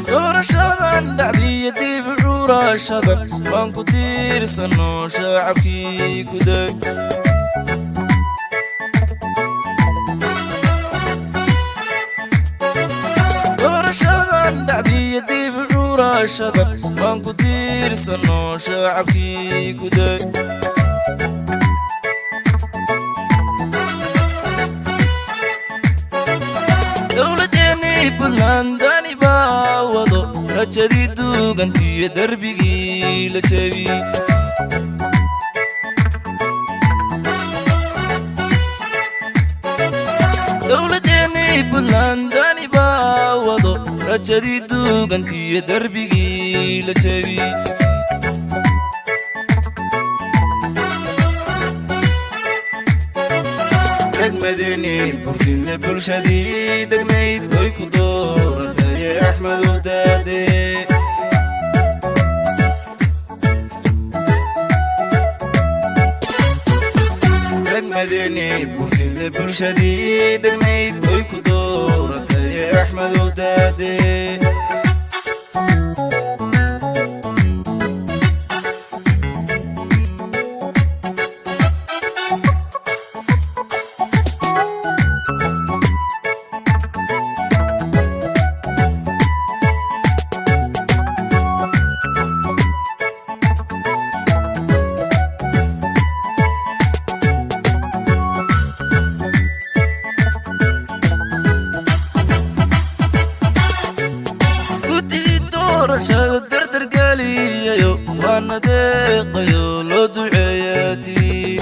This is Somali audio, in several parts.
doorashadan dhacdiya dib curashadan waan ku tiirsano shacabkii guday doorashadan dhacdiya dib curashadan waan ku tiirsano shacabkii guday dowladeeni Puntland wado rajadii duugantiyo darbigii la jebiyey dowladeeni Puntland wado rajadii duugantiyo darbigii la jebiyey degmadeni burtinle bulshadii degmayd way ku dooratay أحمد ودادي دegmadeni burtinle bulshadii degmayd way ku dooratay أحمد ودادي doorashada dardar galiyayo waana deeqayo loo duceeyatii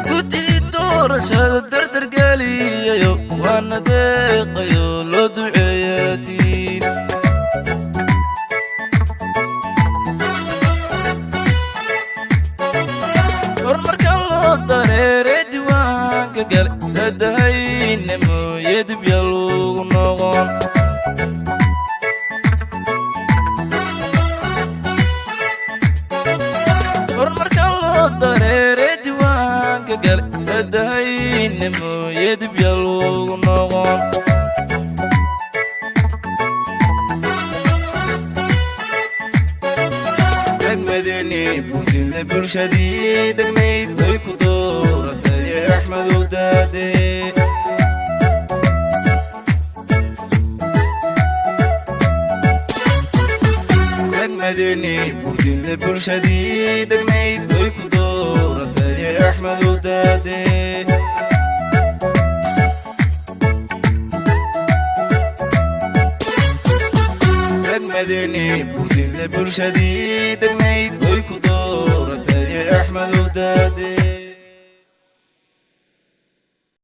guddigii doorashada dardar galiyayo waana deeqayo loo duceeyatii horumarkan loo dareeray diiwaanka gale dadahayna mooye dib yaa lagu noqon horumarkan loo dareeray diiwaanka gale dadahayna mooye dib yaa lagu noqon degmadeni burtinle bulshadii degmayd way ku dooratay أحمد ودادي دegmadeni burtinle bulshadii degmayd way ku dooratay أحمد ودادي degmadeni burtinle bulshadii